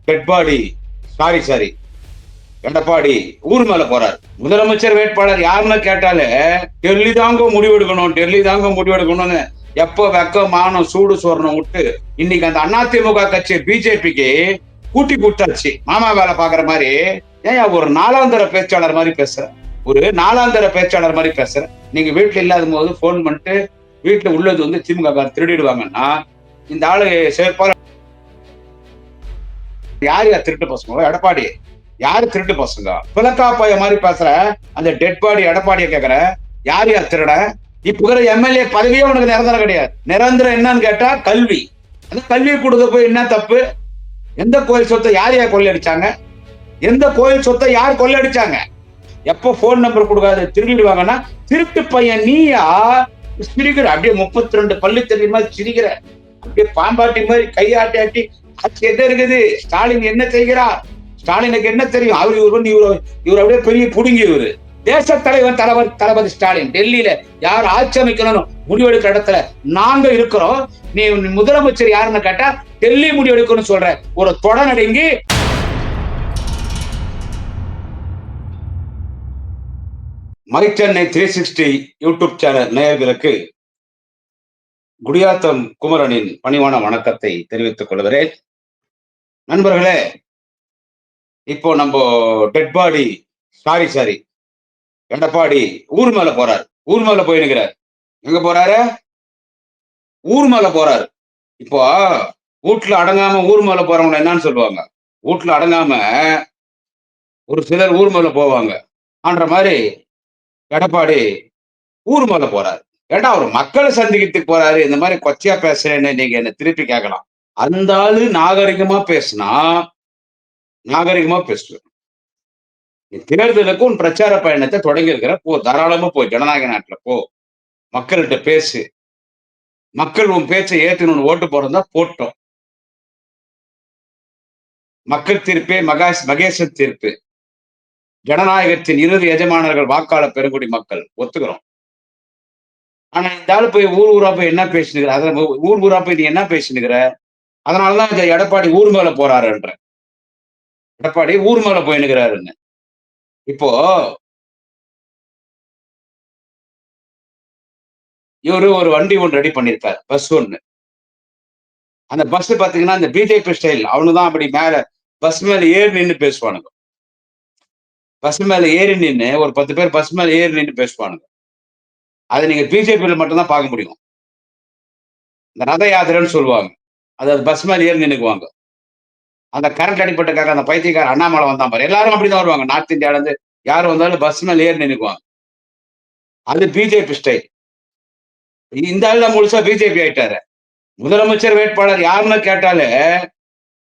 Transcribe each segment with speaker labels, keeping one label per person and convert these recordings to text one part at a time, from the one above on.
Speaker 1: Dead body sorry Edappadi ஊர் மேல போறாரு. முதலமைச்சர் வேட்பாளர் யாருன்னு கேட்டாலே டெல்லி தாங்க முடிவெடுக்கணும்னு எப்போ வெக்கம் மானம் சூடு சொரணம் விட்டு இன்னைக்கு அந்த அதிமுக கட்சி பிஜேபிக்கு கூட்டி கொடுத்தாச்சு. மாமா வேலை பாக்குற மாதிரி ஏன் ஒரு நாலாந்தர பேச்சாளர் மாதிரி பேசுற நீங்க வீட்டுல இல்லாத போது போன் பண்ணிட்டு வீட்டுல உள்ளது வந்து திமுக திருடிடுவாங்கன்னா இந்த ஆளு செயற்பாளர் யார் திருட்டு பசங்க? எடப்பாடி யாரு திருட்டு பசங்க? பிளக்கா பைய மாதிரி பேசுற அந்த டெட் பாடி எடப்பாடியை கேக்குற யார் திருட? இப்ப எம்எல்ஏ பதவியே உனக்கு நிரந்தரம் கிடையாது. நிரந்தரம் என்னன்னு கேட்டா கல்வி. அந்த கல்வி கொடுக்க போய் என்ன தப்பு? எந்த கோயில் சொத்தை யார் கொள்ளையடிச்சாங்க? எந்த கோயில் சொத்தை யார் கொள்ளையடிச்சாங்க? எப்போ போன் நம்பர் கொடுக்காது திருடிடுவாங்கன்னா திருட்டு பையன் நீயா சிரிக்கிற? அப்படியே 32 பள்ளி தெரிய மாதிரி சிரிக்கிற, அப்படியே பாம்பாட்டி மாதிரி கையாட்டி ஆட்டி என்ன இருக்குது? ஸ்டாலின் என்ன செய்கிறார்? ஸ்டாலினுக்கு என்ன தெரியும்? இவர் அப்படியே பெரிய புடுங்கி. இவரு தேச தலைவர் தளபதி ஸ்டாலின் டெல்லியில யார் ஆட்சி அமைக்கணும்னு முடிவெடுக்கிற இடத்துல நாங்க இருக்கிறோம். நீ முதலமைச்சர் யாருன்னு கேட்டா டெல்லி முடிவெடுக்கணும்னு சொல்ற ஒரு தொடநடுங்கி. மை சென்னை 360 யூடியூப் சேனல் நேயர்களுக்கு குடியாத்தம் குமரனின் பணிவான வணக்கத்தை தெரிவித்துக் கொள்கிறேன். நண்பர்களே, இப்போ நம்ம டெட் பாடி சாரி எடப்பாடி ஊர் மேல போறாரு. ஊர் மேல போயினுக்கிறார். எங்க போறாரு? ஊர் மேல போறாரு. இப்போ வீட்டுல அடங்காம ஊர் மேல போறவங்க என்னன்னு சொல்லுவாங்க? வீட்டுல அடங்காம ஒரு சிலர் ஊர் மேல போவாங்க ஆன்ற மாதிரி எடப்பாடி ஊர் மேல போறாரு. ஏண்டா அவர் மக்களை சந்திக்கிறதுக்கு போறாரு. இந்த மாதிரி கொச்சையா பேசுறேன்னு நீங்க என்ன திருப்பி கேட்கலாம். அந்த ஆளு நாகரிகமா பேசுனா நாகரிகமா பேசுவேன். தேர்தலுக்கு உன் பிரச்சார பயணத்தை தொடங்கி இருக்கிற, போ, தாராளமா போ, ஜனநாயக நாட்டுல போ, மக்கள்கிட்ட பேசு. மக்கள் உன் பேச்சை ஏத்துணும் ஓட்டு போறதா போட்டோம். மக்கள் தீர்ப்பே மகேசன் தீர்ப்பு. ஜனநாயகத்தின் இறுதி எஜமானர்கள் வாக்காளர் பெருங்குடி மக்கள் ஒத்துக்கிறோம். ஆனா இந்த ஆளு போய் ஊரா போய் என்ன பேசினுக்கிற? ஊரா போய் நீ என்ன பேசினுக்கிற? அதனாலதான் எடப்பாடி ஊர் மேல போறாருன்ற. எடப்பாடி ஊர் மேல போயினுக்கிறாருன்னு. இப்போ இவரு ஒரு வண்டி ஒன்று ரெடி பண்ணிருக்காரு, பஸ் ஒண்ணு. அந்த பஸ் பாத்தீங்கன்னா இந்த பிஜேபி ஸ்டைல். அவனுதான் அப்படி மேல பஸ் மேல ஏறி நின்று பேசுவானுங்க. பஸ் மேல ஏறி நின்று ஒரு 10 பேர் பஸ் மேல ஏறி நின்று பேசுவானுங்க. அதை நீங்க பிஜேபியில மட்டும்தான் பார்க்க முடியும். இந்த ரத யாத்திரைன்னு சொல்லுவாங்க. அதாவது பஸ் மேல ஏறி நின்னுக்குவாங்க. அந்த கரண்ட் அடிப்பட்டக்காக அந்த பைத்தியக்கார அண்ணாமலை வந்தான் பாரு. எல்லாரும் அப்படிதான் வருவாங்க. நார்த் இந்தியால இருந்து யாரும் வந்தாலும் பஸ் மேல ஏறி நின்னுக்குவாங்க. அது பிஜேபி ஸ்டைல். இந்த ஆள் முழுசா பிஜேபி ஆயிட்டாரு. முதலமைச்சர் வேட்பாளர் யாருன்னு கேட்டாலே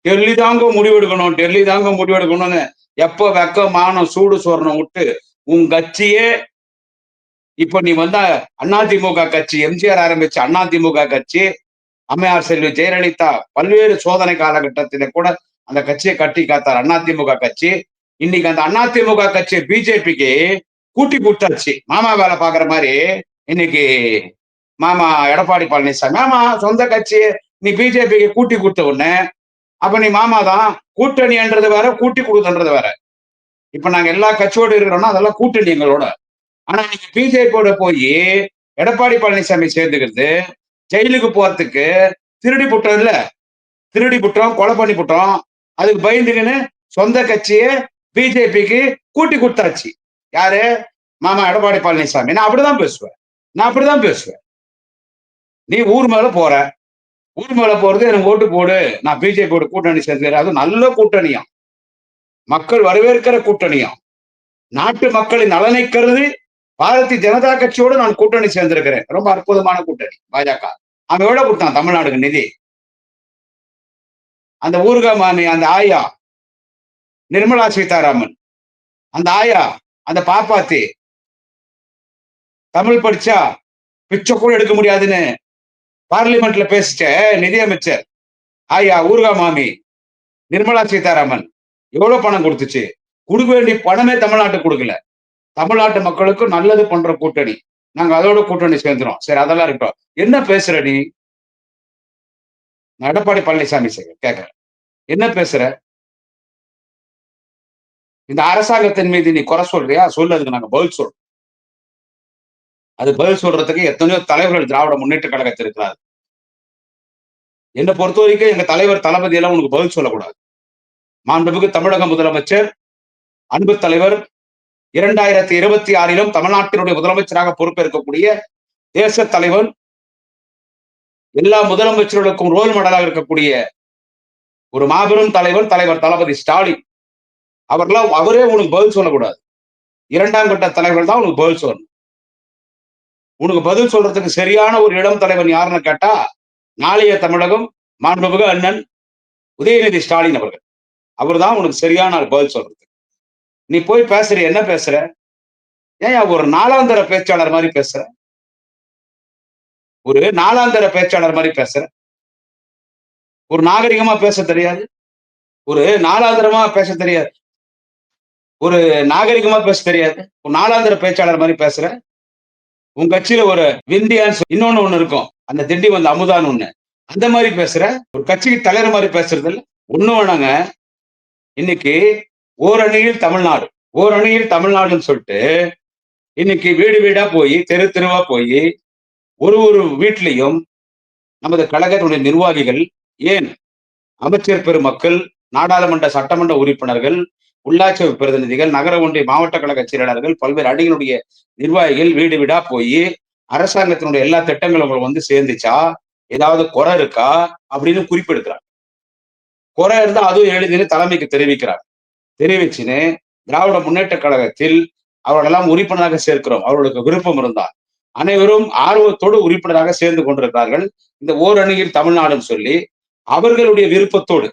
Speaker 1: டெல்லி தாங்க முடிவெடுக்கணும்னு எப்போ வெக்கம் மானம் சூடு சொரணம் விட்டு உன் கட்சியே இப்ப நீ வந்தா அதிமுக கட்சி, எம்ஜிஆர் ஆரம்பிச்ச அதிமுக கட்சி, அம்மையார் செல்வி ஜெயலலிதா பல்வேறு சோதனை காலகட்டத்தில கூட அந்த கட்சியை கட்டி காத்தார் அதிமுக கட்சி. இன்னைக்கு அந்த அதிமுக கட்சி பிஜேபிக்கு கூட்டி கொடுத்தாச்சு. மாமா வேலை பாக்குற மாதிரி இன்னைக்கு மாமா எடப்பாடி பழனிசாமி ஆமா சொந்த கட்சி நீ பிஜேபிக்கு கூட்டி கொடுத்த உடனே அப்ப நீ மாமா தான். கூட்டணின்றது வேற, கூட்டி கொடுத்தன்றது வேற. இப்ப நாங்க எல்லா கட்சியோடு இருக்கிறோம்னா அதெல்லாம் கூட்டணி எங்களோட. ஆனா இன்னைக்கு பிஜேபியோட போய் எடப்பாடி பழனிசாமி சேர்ந்துக்கிறது ஜெயிலுக்கு போறதுக்கு திருடி புட்டோம், கொலை பண்ணி புட்டோம். அதுக்கு பயந்துக்குன்னு சொந்த கட்சியை பிஜேபிக்கு கூட்டி கொடுத்தாச்சு. யாரு? மாமா எடப்பாடி பழனிசாமி. நான் அப்படிதான் பேசுவேன். நீ ஊர் மேல போறது எனக்கு ஓட்டு போடு, நான் பிஜேபியோட கூட்டணி சேர்ந்துக்கிறேன். அது நல்ல கூட்டணியும், மக்கள் வரவேற்கிற கூட்டணியும், நாட்டு மக்களின் நலனை கருதி பாரதிய ஜனதா கட்சியோடு நான் கூட்டணி சேர்ந்திருக்கிறேன். ரொம்ப அற்புதமான கூட்டணி பாஜக. அவன் எவ்வளவு கொடுத்தான் தமிழ்நாடுக்கு நிதி? அந்த ஊர்கா மாமி, அந்த ஆயா நிர்மலா சீதாராமன், அந்த ஆயா, அந்த பாப்பாத்தி தமிழ் படிச்சா பிச்சை கூட எடுக்க முடியாதுன்னு பார்லிமெண்ட்ல பேசிச்ச நிதியமைச்சர் ஆயா ஊர்கா மாமி நிர்மலா சீதாராமன் எவ்வளவு பணம் கொடுத்துச்சு? கொடுக்க வேண்டிய பணமே தமிழ்நாட்டுக்கு கொடுக்கல. தமிழ்நாட்டு மக்களுக்கு நல்லது பண்ற கூட்டணி, நாங்க அதோட கூட்டணி சேர்ந்துரும். சரி, அதெல்லாம் இருக்கட்டும். என்ன பேசுற நீ? எடப்பாடி பழனிசாமி கேட்கிறேன், என்ன பேசுற? இந்த அரசாங்கத்தின் மீது நீ குறை சொல்றியா? சொல்லு, அதுக்கு நாங்க பதில் சொல்றோம். அது பதில் சொல்றதுக்கு எத்தனையோ தலைவர்கள் திராவிட முன்னேற்ற கழகத்தில் இருக்கிறார். என்ன பொறுத்தவரைக்கும் எங்க தலைவர் தளபதி எல்லாம் உனக்கு பதில் சொல்லக்கூடாது. மாண்புமிகு தமிழக முதலமைச்சர், அன்பு தலைவர் 2026 தமிழ்நாட்டினுடைய முதலமைச்சராக பொறுப்பேற்கக்கூடிய தேச தலைவர், எல்லா முதலமைச்சர்களுக்கும் ரோல் மாடலாக இருக்கக்கூடிய ஒரு மாபெரும் தலைவர், தலைவர் தளபதி ஸ்டாலின் அவர்களாம் அவரே உனக்கு பதில் சொல்லக்கூடாது. 2ஆம் கட்ட தலைவர் தான் உனக்கு பதில் சொல்லணும். உனக்கு பதில் சொல்றதுக்கு சரியான ஒரு இளம் தலைவன் யாருன்னு கேட்டா, நாளைய தமிழகம் மாண்புமிகு அண்ணன் உதயநிதி ஸ்டாலின் அவர்கள். அவர் தான் உனக்கு சரியான பதில் சொல்றது. நீ போய் பேசுற, என்ன பேசுற? ஏன் ஒரு நாளாந்தர பேச்சாளர் மாதிரி பேசுற? ஒரு நாளாந்தர பேச்சாளர் மாதிரி பேசுற? ஒரு நாகரிகமா பேச தெரியாது? ஒரு நாளாந்தரமா பேச தெரியாது? ஒரு நாகரிகமா பேச தெரியாது? ஒரு நாளாந்தர பேச்சாளர் மாதிரி பேசுற? உங்க கட்சியில ஒரு விந்தியான்னு இன்னொன்னு ஒண்ணு இருக்கும். அந்த திண்டி வந்து அமுதான்னு ஒண்ணு. அந்த மாதிரி பேசுற? ஒரு கட்சிக்கு தலைவர் மாதிரி பேசுறது இல்ல? ஒண்ணும் வேணாங்க. இன்னைக்கு ஓரணியில் தமிழ்நாடு, ஓரணியில் தமிழ்நாடுன்னு சொல்லிட்டு இன்னைக்கு வீடு வீடா போய், தெரு தெருவா போய், ஒரு வீட்லயும் நமது கழகத்தினுடைய நிர்வாகிகள், ஏன் அமைச்சர் பெருமக்கள், நாடாளுமன்ற சட்டமன்ற உறுப்பினர்கள், உள்ளாட்சி பிரதிநிதிகள், நகர ஒன்றிய மாவட்ட கழக செயலாளர்கள், பல்வேறு அணிகளுடைய நிர்வாகிகள் வீடு வீடா போய் அரசாங்கத்தினுடைய எல்லா திட்டங்களும் உங்களுக்கு வந்து சேர்ந்துச்சா, ஏதாவது குறை இருக்கா அப்படின்னு குறிப்பெடுக்கிறார். குறை இருந்தா அதுவும் எழுதினு தலைமைக்கு தெரிவிக்கிறார். தெரிவிச்சுன்னு திராவிட முன்னேற்ற கழகத்தில் அவர்களெல்லாம் உறுப்பினராக சேர்க்கிறோம். அவர்களுக்கு விருப்பம் இருந்தால் அனைவரும் ஆர்வத்தோடு உறுப்பினராக சேர்ந்து கொண்டிருக்கிறார்கள். இந்த ஓரணியில் தமிழ்நாடுன்னு சொல்லி அவர்களுடைய விருப்பத்தோடு,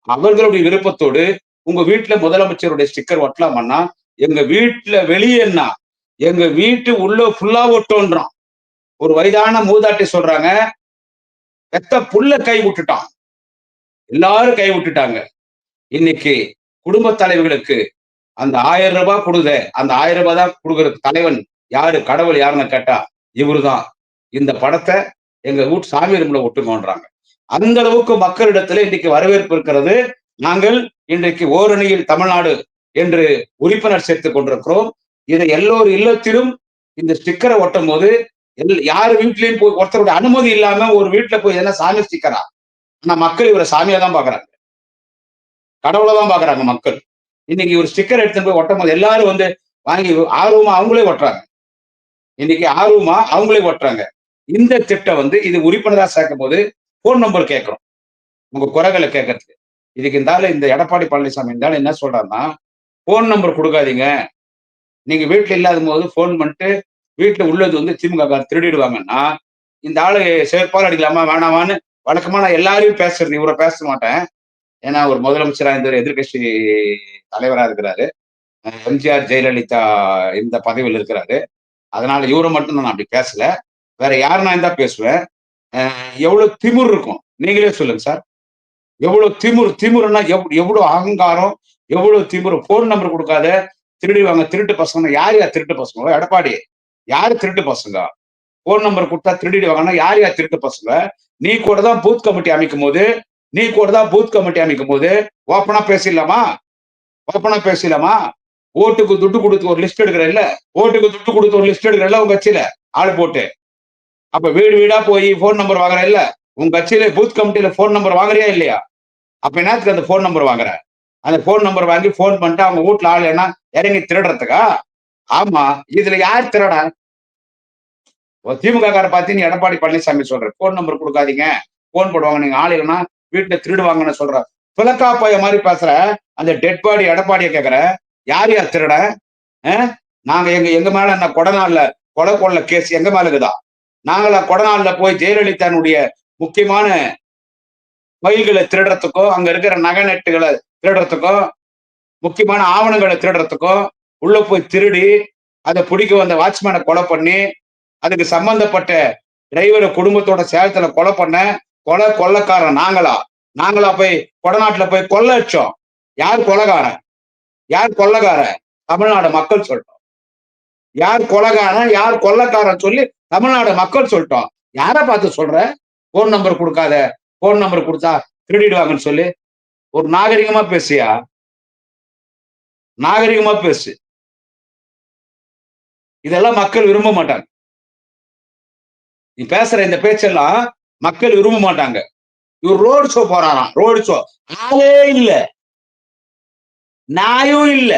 Speaker 1: அவர்களுடைய விருப்பத்தோடு உங்க வீட்டுல முதலமைச்சருடைய ஸ்டிக்கர் ஒட்டலாமன்னா, எங்க வீட்டுல வெளியேன்னா, எங்க வீட்டு உள்ள ஃபுல்லா ஒட்டோன்றான். ஒரு வயதான மூதாட்டி சொல்றாங்க, பெத்த புள்ள கை விட்டுட்டான். எல்லாரும் கை விட்டுட்டாங்க. இன்னைக்கு குடும்ப தலைவர்களுக்கு அந்த 1000 ரூபாய் கொடுங்க, அந்த 1000 ரூபாய் தான் கொடுக்கிற தலைவன் யாரு, கடவுள் யாருன்னு கேட்டா இவருதான். இந்த படத்தை எங்க வீட்டு சாமி ரூம்ல ஒட்டுங்கன்றாங்க. அந்த அளவுக்கு மக்களிடத்துல இன்னைக்கு வரவேற்பு இருக்கிறது. நாங்கள் இன்றைக்கு ஓரணியில் தமிழ்நாடு என்று உறுப்பினர் சேர்த்துக் கொண்டிருக்கிறோம். இதை எல்லோரு இல்லத்திலும் இந்த ஸ்டிக்கரை ஒட்டும் போது யார் வீட்லயும் போய் ஒருத்தருடைய அனுமதி இல்லாம ஒரு வீட்டுல போய் என்ன சாமி ஸ்டிக்கரா? ஆனா மக்கள் இவரை சாமியா தான் பாக்குறாங்க, கடவுளை தான் பாக்குறாங்க மக்கள். இன்னைக்கு ஒரு ஸ்டிக்கர் எடுத்துட்டு போய் ஒட்டும் போது எல்லாரும் வந்து வாங்கி ஆர்வமா அவங்களே ஒட்டுறாங்க. இன்னைக்கு ஆர்வமா அவங்களே ஒட்டுறாங்க. இந்த திட்டம் வந்து இது உறுப்பினரா சேர்க்கும் போது போன் நம்பர் கேட்கிறோம், உங்க குறைகளை கேட்கறதுக்கு. இதுக்கு இந்த எடப்பாடி பழனிசாமி இருந்தாலும் என்ன சொல்றாருன்னா, போன் நம்பர் கொடுக்காதீங்க, நீங்க வீட்டுல இல்லாத போது போன் பண்ணிட்டு வீட்டுல உள்ளது வந்து திமுக திருடிடுவாங்கன்னா, இந்த ஆளு செயற்பாடு அடிக்கலாமா வேணாமான்னு வழக்கமா நான் எல்லாரையும் பேசுறது, இவரை பேச மாட்டேன். ஏன்னா ஒரு முதலமைச்சரா இந்த எதிர்கட்சி தலைவரா இருக்கிறாரு. எம்ஜிஆர் ஜெயலலிதா இந்த பதவியில் இருக்கிறாரு. அதனால இவரை மட்டும் நான் அப்படி பேசல. வேற யாருன்னா இருந்தா பேசுவேன். எவ்வளவு திமிர் இருக்கும் நீங்களே சொல்லுங்க சார். எவ்வளவு திமிருன்னா எவ்வளவு அகங்காரம், எவ்வளவு திமிரு. போன் நம்பர் கொடுக்காத, திருடிவாங்க, திருட்டு பசங்க. யார் திருட்டு பசங்க? எடப்பாடி யாரு திருட்டு பசங்க? போன் நம்பர் கொடுத்தா திருடிடுவாங்கன்னா யார் திருட்டு பசங்க? நீ கூட தான் பூத் கமிட்டி அமைக்கும் போது, நீ கூட தான் பூத் கமிட்டி அமைக்கும் போது ஓப்பனா பேசிடலாமா? ஓப்பனா பேசலாமா? ஓட்டுக்கு துட்டு கொடுத்து ஒரு லிஸ்ட் எடுக்கிற இல்ல, ஓட்டுக்கு துட்டு கொடுத்து ஒரு லிஸ்ட் எடுக்கிற இல்ல உங்க கட்சியில ஆளு போட்டு. அப்ப வீடு வீடா போய் போன் நம்பர் வாங்குற இல்ல, உங்க கட்சியில பூத் கமிட்டியில போன் நம்பர் வாங்குறியா இல்லையா? அப்ப என்னத்துக்கு அந்த போன் நம்பர் வாங்குற? அந்த போன் நம்பர் வாங்கி போன் பண்ணிட்டு அவங்க வீட்டுல ஆள் என்ன இறங்கி திருடுறதுக்கா? ஆமா. இதுல யார் திருட? திமுக கார பார்த்து நீ எடப்பாடி பழனிசாமி சொல்ற போன் நம்பர் கொடுக்காதீங்க, போன் போடுவாங்க, நீங்க ஆள் இல்லைன்னா வீட்டுல திருடுவாங்கன்னு சொல்ற. பிளக்கா பைய மாதிரி பேசுற. அந்த டெட் பாடி எடப்பாடியை கேக்குற, யார் திருட? நாங்க எங்க எங்க மேல என்ன கொடநாள்ல கொலை கொள்ள கேஸ் எங்க மேல இருக்குதா? நாங்கள கொடநாள்ல போய் ஜெயலலிதானுடைய முக்கியமான மயில்களை திருடுறதுக்கோ, அங்க இருக்கிற நகை நட்டுகளை திருடுறதுக்கோ, முக்கியமான ஆவணங்களை திருடுறதுக்கோ உள்ள போய் திருடி அதை பிடிக்க வந்த வாட்ச்மேனை கொலை பண்ணி அதுக்கு சம்பந்தப்பட்ட டிரைவரை குடும்பத்தோட சேலத்துல கொலை பண்ண கொலைக்காரன் நாங்களா? நாங்களா போய் கொடநாட்டுல போய் கொள்ளை அடிச்சோம்? யார் கொலைகாரன்? யார் கொள்ளைக்காரன்? தமிழ்நாடு மக்கள் சொல்லிட்டோம். யார் கொலைகாரன் யார் கொள்ளைக்காரன் சொல்லி தமிழ்நாடு மக்கள் சொல்லிட்டோம். யாரை பார்த்து சொல்ற போன் நம்பர் கொடுக்காத, போன் நம்பர் கொடுத்தா திருடிடுவாங்கன்னு சொல்லி? ஒரு நாகரிகமா பேசியா? நாகரிகமா பேசு. இதெல்லாம் மக்கள் விரும்ப மாட்டாங்க. நீ பேசுற இந்த பேச்செல்லாம் மக்கள் விரும்ப மாட்டாங்க. இவர் ரோடு ஷோ போறாராம். Road show. ஆளே இல்ல. நாயும் இல்ல.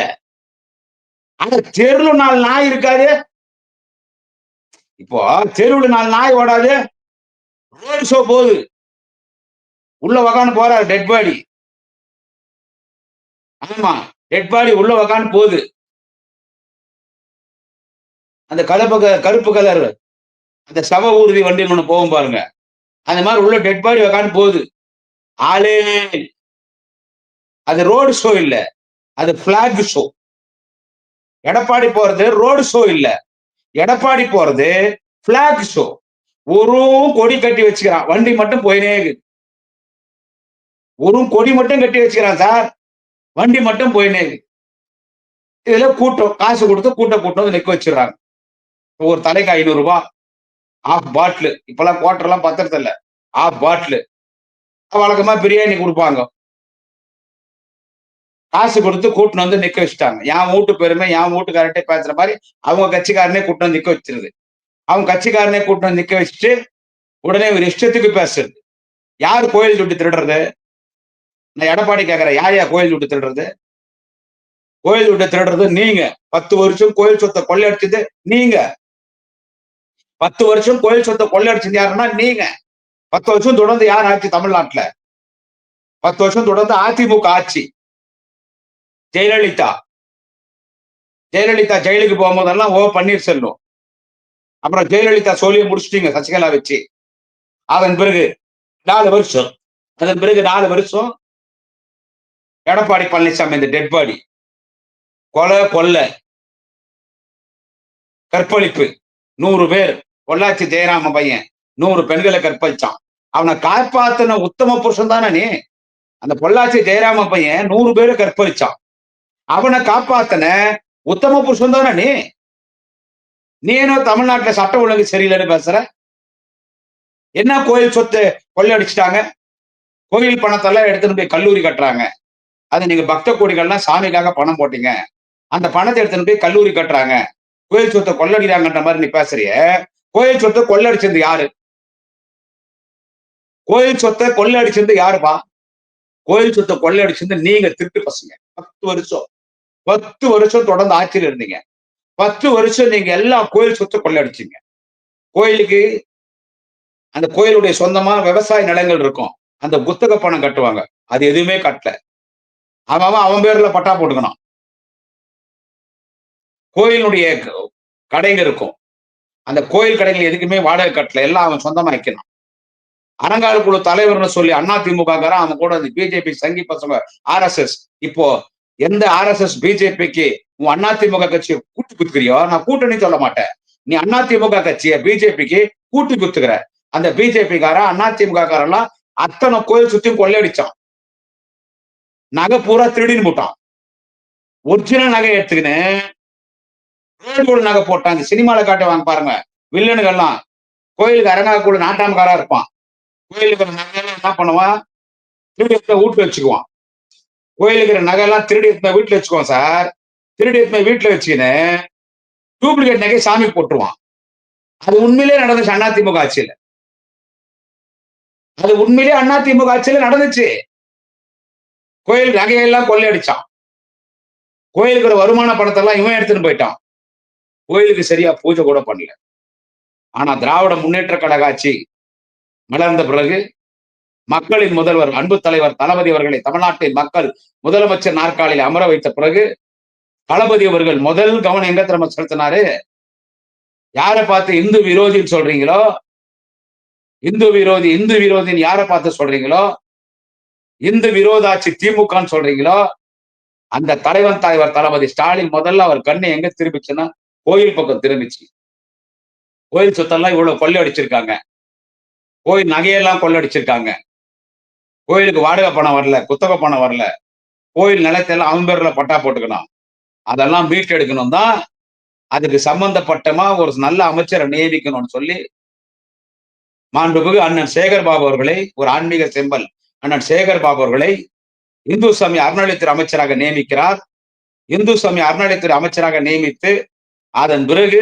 Speaker 1: ஆனா தெருவுல 4 நாய் இருக்காது. இப்போ தெருவுல 4 நாய் ஓடாது. ரோடு ஷோ போகுது. உள்ள உக்காந்து போறாரு டெட் பாடி. ஆமா. டெட் பாடி உள்ள உக்காந்து போகுது. அந்த கருப்பு கலர் அந்த சவ ஊர்தி வண்டின்னு ஒண்ணு போகும் பாருங்க. அந்த மாதிரி உள்ள டெட் பாடி உக்காந்து போகுது. ஆளே அது ரோடு ஷோ இல்ல. அது பிளாக் ஷோ. எடப்பாடி போறது ரோடு ஷோ இல்ல. எடப்பாடி போறது பிளாக் ஷோ. ஒரு கொடி கட்டி வச்சுக்கிறான். வண்டி மட்டும் போயினே இருக்குது. ஒரு கொடி மட்டும் கட்டி வச்சுக்கிறான் சார். வண்டி மட்டும் போயினே இருக்குது. இதுல கூட்டம் காசு கொடுத்து கூட்டம் வந்து நிக்க வச்சிடறாங்க. ஒரு தலைக்கு 500 ரூபாய். ஆஃப் பாட்டில். இப்பெல்லாம் குவார்டர் எல்லாம் பத்திரத்து இல்ல. ஆஃப் பாட்டில். வழக்கமா பிரியாணி கொடுப்பாங்க. காசு கொடுத்து கூட்டின்னு வந்து நிக்க வச்சுட்டாங்க. என் வீட்டு பெருமை என் வீட்டுக்காரர்கிட்ட பேசுற மாதிரி அவங்க கட்சிக்காரனே கூட்டின்னு வந்து நிக்க வச்சிருது. அவங்க கட்சிக்காரனே கூட்டின்னு வந்து நிக்க வச்சுட்டு உடனே ஒரு இஷ்டத்துக்கு பேசுறது. யார் கோயில் துட்டு திருடுறது? நான் எடப்பாடி கேட்கிறேன். யார் கோயில் துட்டு திருடுறது? கோயில் துட்டு திருடுறது நீங்க. 10 வருஷம் கோயில் சொத்தை கொள்ளையடிச்சது நீங்க. 10 வருஷம் கோயில் சொத்தை கொள்ளையடிச்சது யாருன்னா நீங்க. 10 வருஷம் தொடர்ந்து யார் ஆட்சி தமிழ்நாட்டுல? 10 வருஷம் தொடர்ந்து அதிமுக ஆட்சி. ஜெயலலிதா ஜெயிலுக்கு போகும்போதெல்லாம் பன்னீர்செல்வம். அப்புறம் ஜெயலலிதா சொல்லிய முடிச்சிட்டீங்க சசிகலா வச்சு. அதன் பிறகு 4 வருஷம். அதன் பிறகு 4 வருஷம் எடப்பாடி பழனிசாமி இந்த டெட் பாடி. கொலை கற்பழிப்பு 100 பேர். பொள்ளாச்சி ஜெயராம பையன் 100 பெண்களை கற்பழிச்சான். அவனை காப்பாத்தின உத்தம புருஷன் தானே நீ. அந்த பொள்ளாச்சி ஜெயராம பையன் 100 பேரை கற்பழிச்சான். அவனை காப்பாத்தின உத்தம புருஷன் தானே நீ. நீ என்ன தமிழ்நாட்டுல சட்ட ஒழுங்கு சரியில்லைன்னு பேசுற? என்ன கோயில் சொத்து கொள்ளையடிச்சிட்டாங்க? கோயில் பணத்தெல்லாம் எடுத்துட்டு போய் கல்லூரி கட்டுறாங்க. அது நீங்க பக்த கோடிகள்லாம் சாமிக்காக பணம் போட்டீங்க. அந்த பணத்தை எடுத்துட்டு போய் கல்லூரி கட்டுறாங்க. கோயில் சொத்தை கொள்ளடிக்கிறாங்கன்ற மாதிரி நீ பேசுறிய. கோயில் சொத்தை கொள்ளடிச்சது யாரு? கோயில் சொத்தை கொள்ளடிச்சது யாருப்பா? கோயில் சொத்தை கொள்ளடிச்சது நீங்க திருட்டு பசங்க. 10 வருஷம் தொடர்ந்து ஆட்சியில் இருந்தீங்க. 10 வருஷம் நீங்க எல்லா கோயில் சொத்தை கொள்ளடிச்சீங்க. கோயிலுக்கு அந்த கோயிலுடைய சொந்தமா விவசாய நிலங்கள் இருக்கும். அந்த புத்தக பணம் கட்டுவாங்க. அது எதுவுமே கட்டல. அவன் பேர்ல பட்டா போட்டுக்கணும். கோயிலுடைய கடைங்க இருக்கும். அந்த கோயில் கடைகள் எதுக்குமே வாடகை கட்டல. எல்லாம் அவன் சொந்தமா வைக்கணும். அறங்காவல் குழு தலைவர்னு சொல்லி அதிமுக அவன் கூட பிஜேபி சங்கி பசங்க RSS. இப்போ எந்த RSS பிஜேபிக்கு உன் அதிமுக கட்சியை கூட்டு குத்துக்கிறியோ, நான் கூட்டணி சொல்ல மாட்டேன். நீ அதிமுக கட்சியை பிஜேபிக்கு கூட்டி குத்துக்கிற. அந்த பிஜேபி அதிமுக காரெல்லாம் அத்தனை கோயில் சுத்தியும் கொள்ளையடிச்சான். நகை பூரா திருடின்னு போட்டான். ஒரிஜினல் நகை எடுத்துக்கின்னு நகை போட்டான். சினிமால காட்டுவாங்க பாருங்க வில்லனுகள்லாம். கோயிலுக்கு அரங்காக்குள்ள நாட்டாமக்காரா இருப்பான். கோயிலுக்கு நகையெல்லாம் என்ன பண்ணுவான்? திருடி வீட்டுல வச்சுக்குவான். கோயிலுக்கு நகையெல்லாம் திருடி வீட்டுல வச்சுக்குவான் சார். திருடி வீட்டுல வச்சுக்கின்னு டூப்ளிகேட் நகை சாமிக்கு போட்டுருவான். அது உண்மையிலே நடந்துச்சு அதிமுக ஆட்சியில. அது உண்மையிலே அதிமுக ஆட்சியில நடந்துச்சு. கோயில் நகையெல்லாம் கொள்ளையடிச்சான். கோயிலுக்கு வருமான பணத்தை எல்லாம் இவன் எடுத்துன்னு போயிட்டான். கோயிலுக்கு சரியா பூஜை கூட பண்ணல. ஆனா திராவிட முன்னேற்ற கழக ஆட்சி மலர்ந்த பிறகு மக்களின் முதல்வர் அன்பு தலைவர் தளபதி அவர்களை தமிழ்நாட்டின் மக்கள் முதலமைச்சர் நாற்காலியில் அமர வைத்த பிறகு தளபதி அவர்கள் முதல் கவனம் எங்க திறமை செலுத்தினாரு? யாரை பார்த்து இந்து விரோதின்னு சொல்றீங்களோ, இந்து விரோதின்னு யாரை பார்த்து சொல்றீங்களோ, இந்து விரோதாட்சி திமுகன்னு சொல்றீங்களோ, அந்த தலைவர் தளபதி ஸ்டாலின் முதல்ல அவர் கண்ணு எங்க திரும்பிச்சுன்னா கோயில் பக்கம் திரும்பிச்சு. கோயில் சொத்தெல்லாம் இவ்வளவு கொள்ளையடிச்சிருக்காங்க. கோயில் நகையெல்லாம் கொள்ளையடிச்சிருக்காங்க. கோயிலுக்கு வாடகை பணம் வரல, குத்தக பணம் வரல. கோயில் நிலத்தெல்லாம் அவன் பேர்ல பட்டா போட்டுக்கணும். அதெல்லாம் மீட்டெடுக்கணும் தான். அதுக்கு சம்பந்தப்பட்டமா ஒரு நல்ல அமைச்சரை நியமிக்கணும்னு சொல்லி மாண்புமிகு அண்ணன் சேகர் பாபு அவர்களை, ஒரு ஆன்மீக செம்பல் அண்ணன் சேகர் பாபு அவர்களை இந்து சமய அறநிலையத்துறை அமைச்சராக நியமிக்கிறார். இந்து சமய அறநிலையத்துறை அமைச்சராக நியமித்து அதன் பிறகு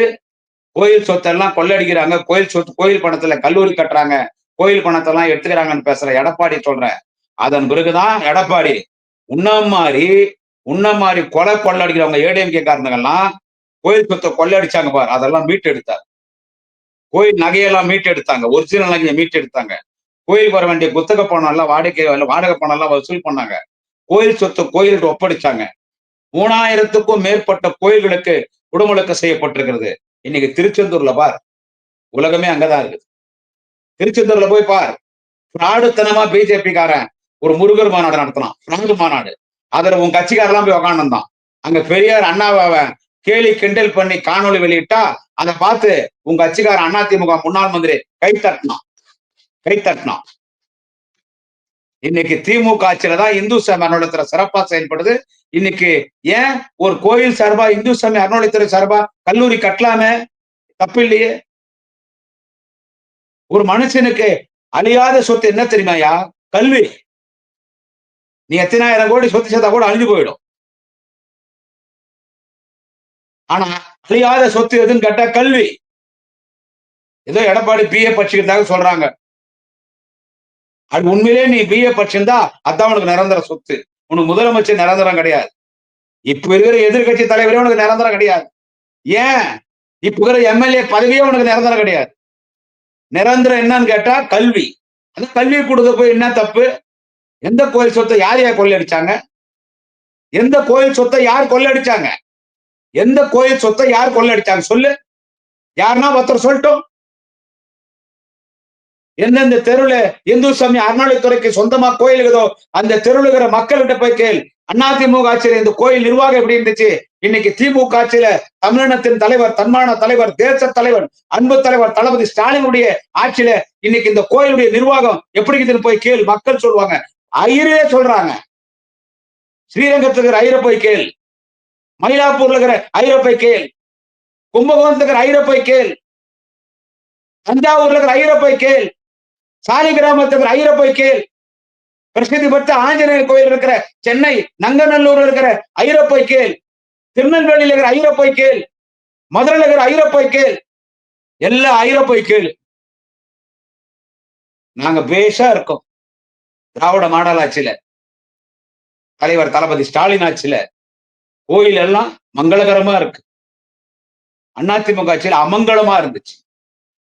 Speaker 1: கோயில் சொத்தெல்லாம் கொள்ளடிக்கிறாங்க, கோயில் சொத்து கோயில் பணத்துல கல்லூரி கட்டுறாங்க, கோயில் பணத்தெல்லாம் எடுத்துக்கிறாங்கன்னு பேசுற எடப்பாடி சொல்றேன். அதன் பிறகுதான் எடப்பாடி உன்ன மாதிரி கொலை கொள்ளடிக்கிறவங்க ஏடிஎம்கே காரணங்கள்லாம் கோயில் சொத்தை கொள்ளடிச்சாங்க பாரு, அதெல்லாம் மீட்டு எடுத்தார். கோயில் நகையெல்லாம் மீட்டு எடுத்தாங்க, ஒரிஜினல் நகையை மீட்டு எடுத்தாங்க. கோயிலுக்கு வர வேண்டிய புத்தக பணம் எல்லாம் வாடகை பணம் எல்லாம் வசூல் பண்ணாங்க. கோயில் சொத்து கோயிலுக்கு ஒப்படைச்சாங்க. 3000க்கும் மேற்பட்ட கோயில்களுக்கு குடமுழுக்கு செய்யப்பட்டிருக்கிறது. இன்னைக்கு திருச்செந்தூர்ல பார், உலகமே அங்கதான் இருக்குது. திருச்செந்தூர்ல போய் பார், பிராடுத்தனமா பிஜேபி காரன் ஒரு முருகர் மாநாடு நடத்தினான், பிராடு மாநாடு. அதுல உன் கட்சிக்காரெல்லாம் போய் உக்காந்துருந்தான். அங்க பெரியார் அண்ணாவை கேலி கிண்டல் பண்ணி காணொலி வெளியிட்டா அதை பார்த்து உங்க கட்சிக்காரன் அதிமுக முன்னாள் மந்திரி கைத்தட்டினான். இன்னைக்கு திமுக ஆட்சியில தான் இந்து சமய அறநிலையத்துறை சிறப்பா செயல்படுது. இன்னைக்கு ஏன் ஒரு கோயில் சார்பா இந்து சமய அறநிலையத்துறை சார்பா கல்லூரி கட்டலாமே, தப்பு இல்லையே. ஒரு மனுஷனுக்கு அழியாத சொத்து என்ன தெரியுமாயா? கல்வி. நீ எத்தனாயிரம் கோடி சொத்து சேர்த்தா கூட அழிஞ்சு போயிடும். ஆனா அழியாத சொத்து எதுன்னு கேட்டா கல்வி. ஏதோ எடப்பாடி பிஏ படிச்சுக்கிறதாக சொல்றாங்க. அது உண்மையிலே நீ பிஏ படிச்சிருந்தா அதான் உனக்கு நிரந்தர சொத்து. உனக்கு முதலமைச்சர் நிரந்தரம் கிடையாது. இப்ப இருக்கிற எதிர்கட்சி தலைவரே உனக்கு நிரந்தரம் கிடையாது. ஏன்? இப்ப இருக்கிற எம்எல்ஏ பதவியே உனக்கு நிரந்தரம் கிடையாது. நிரந்தரம் என்னன்னு கேட்டா கல்வி. அந்த கல்வி கொடுக்க போய் என்ன தப்பு? எந்த கோயில் சொத்தை யார் கொள்ளடிச்சாங்க? எந்த கோயில் சொத்தை யார் கொள்ளடிச்சாங்க? எந்த கோயில் சொத்தை யார் கொள்ளடிச்சாங்க சொல்லு. யாருன்னா ஒருத்தர் சொல்லட்டும். எந்தெந்த தெருவுல இந்து சமய அறநிலையத்துறைக்கு சொந்தமா கோயில் இருக்குதோ அந்த தெருவில் இருக்கிற மக்கள்கிட்ட போய் கேள். அதிமுக ஆட்சியில இந்த கோயில் நிர்வாகம் எப்படி இருந்துச்சு? இன்னைக்கு திமுக ஆட்சியில தமிழினத்தின் தலைவர், தன்மான தலைவர், தேச தலைவர், அன்பு தலைவர் தளபதி ஸ்டாலினுடைய ஆட்சியில இன்னைக்கு இந்த கோயிலுடைய நிர்வாகம் எப்படி இருக்குதுன்னு போய் கேள். மக்கள் சொல்லுவாங்க. ஐயரே சொல்றாங்க. ஸ்ரீரங்கத்துக்கு இருக்கிற ஐயரை போய் கேள், மயிலாப்பூர்ல இருக்கிற ஐயரை போய் கேள், கும்பகோணத்துக்கு இருக்கிற ஐயரை போய் கேள், தஞ்சாவூர்ல இருக்கிற ஐயரை போய் கேள், சாலி கிராமத்துக்கு ஐயரை போய் கேள், பிரசித்தி பெற்ற ஆஞ்சநேயர் கோயில் இருக்கிற சென்னை நங்கநல்லூர்ல இருக்கிற ஐயரை போய் கேள், திருநெல்வேலியில இருக்கிற ஐயரை போய் கேள், மதுரையில இருக்கிற ஐயரை போய் கேள், எல்லா ஐயரை போய் கேள். நாங்க பேஷா இருக்கோம். திராவிட மாடல் ஆட்சியில, தலைவர் தளபதி ஸ்டாலின் ஆட்சியில கோயில் எல்லாம் மங்களகரமா இருக்கு. அதிமுக ஆட்சியில அமங்கலமா இருந்துச்சு.